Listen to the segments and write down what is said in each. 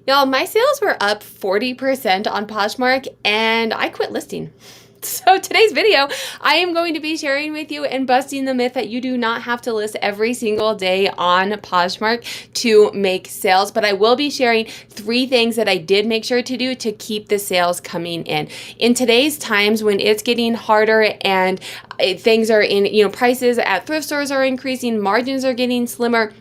Y'all, my sales were up 40% on Poshmark and I quit listing. So today's video, I am going to be sharing with you and busting the myth that you do not have to list every single day on Poshmark to make sales, but I will be sharing 3 things that I did make sure to do to keep the sales coming in. In today's times when it's getting harder and things are in, prices at thrift stores are increasing, margins are getting slimmer,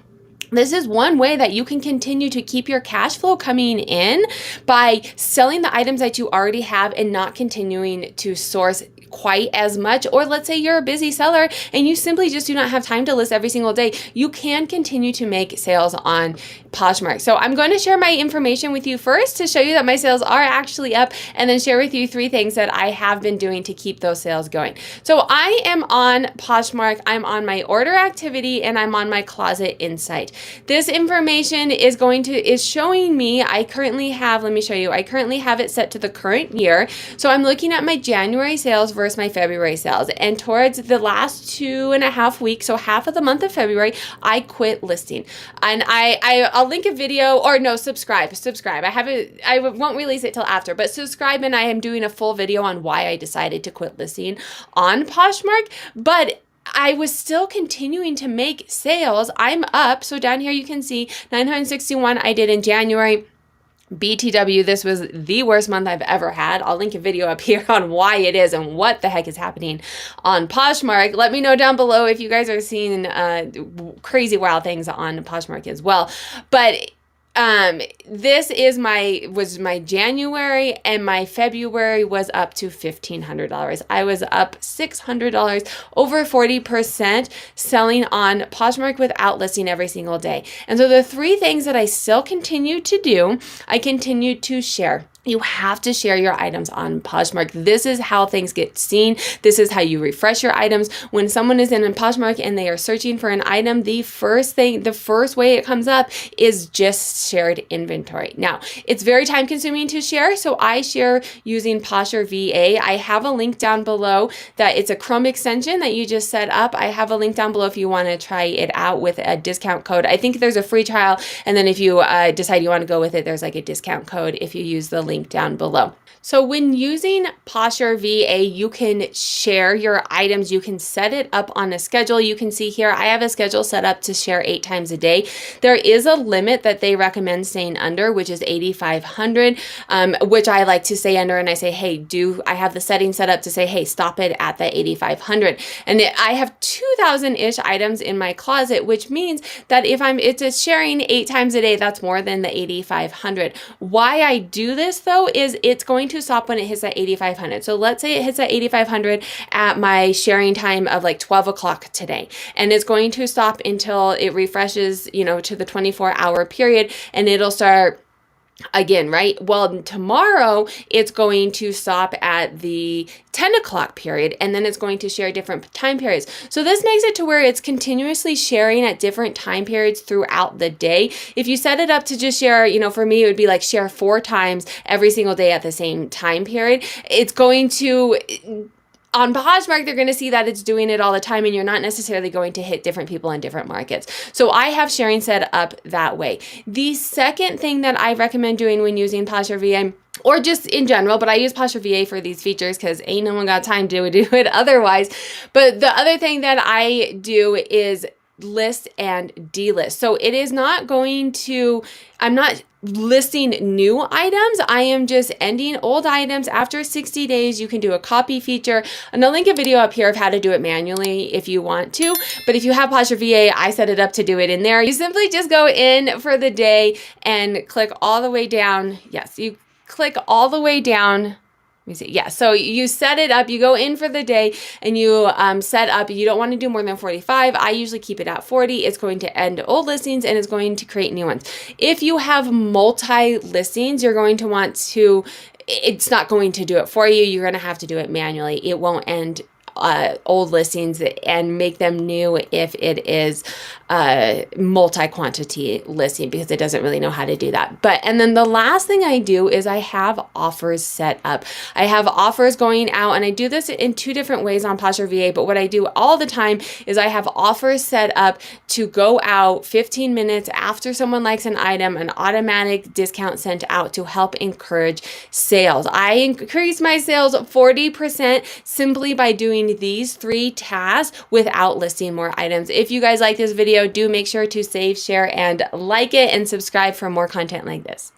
this is one way that you can continue to keep your cash flow coming in by selling the items that you already have and not continuing to source quite as much. Or let's say you're a busy seller and you simply just do not have time to list every single day. You can continue to make sales on Poshmark. So I'm going to share my information with you first to show you that my sales are actually up, and then share with you 3 things that I have been doing to keep those sales going. So I am on Poshmark, I'm on my order activity, and I'm on my closet insight. This information is showing me, I currently have it set to the current year. So I'm looking at my January sales versus my February sales. And towards the last 2.5 weeks, so half of the month of February, I quit listing. And I'll link a video, or no, subscribe. I won't release it till after, but subscribe, and I am doing a full video on why I decided to quit listing on Poshmark. But I was still continuing to make sales. I'm up. So down here you can see 961 I did in January. BTW, this was the worst month I've ever had. I'll link a video up here on why it is and what the heck is happening on Poshmark. Let me know down below if you guys are seeing crazy wild things on Poshmark as well. But this is was my January, and my February was up to $1,500. I was up $600, over 40% selling on Poshmark without listing every single day. And so the 3 things that I still continue to do, I continue to share. You have to share your items on Poshmark. This is how things get seen. This is how you refresh your items. When someone is in Poshmark and they are searching for an item, the first way it comes up is just shared inventory. Now, it's very time consuming to share, so I share using Poshmark VA. I have a link down below that it's a Chrome extension that you just set up. I have a link down below if you want to try it out with a discount code. I think there's a free trial, and then if you decide you want to go with it, there's like a discount code if you use the link down below. So when using Poshmark VA, you can share your items. You can set it up on a schedule. You can see here, I have a schedule set up to share 8 times a day. There is a limit that they recommend staying under, which is 8,500, which I like to stay under. And I say, hey, I have the setting set up to say, hey, stop it at the 8,500. And I have 2,000-ish items in my closet, which means that if it's sharing 8 times a day, that's more than the 8,500. Why I do this though is it's going to stop when it hits that 8,500. So let's say it hits that 8,500 at my sharing time of like 12 o'clock today, and it's going to stop until it refreshes, to the 24-hour period, and it'll start again, right? Well, tomorrow it's going to stop at the 10 o'clock period, and then it's going to share different time periods. So this makes it to where it's continuously sharing at different time periods throughout the day. If you set it up to just share, for me, it would be like share 4 times every single day at the same time period. It's going to... On Poshmark, they're going to see that it's doing it all the time, and you're not necessarily going to hit different people in different markets. So I have sharing set up that way. The second thing that I recommend doing when using Poshmark VA, or just in general, but I use Poshmark VA for these features because ain't no one got time to do it otherwise. But the other thing that I do is list and delist. So it is not I'm not listing new items. I am just ending old items. After 60 days, you can do a copy feature. And I'll link a video up here of how to do it manually if you want to. But if you have Poshmark VA, I set it up to do it in there. You simply just go in for the day and click all the way down. Yes, you click all the way down. Let me see. Yeah, so you set it up, you go in for the day, and you set up, you don't want to do more than 45. I usually keep it at 40. It's going to end old listings, and it's going to create new ones. If you have multi-listings, you're going to want to, it's not going to do it for you. You're going to have to do it manually. It won't end old listings and make them new if it is multi-quantity listing because it doesn't really know how to do that. And then the last thing I do is I have offers set up. I have offers going out, and I do this in 2 different ways on Poshmark VA, but what I do all the time is I have offers set up to go out 15 minutes after someone likes an item, an automatic discount sent out to help encourage sales. I increase my sales 40% simply by doing these 3 tasks without listing more items. If you guys like this video, do make sure to save, share, and like it, and subscribe for more content like this.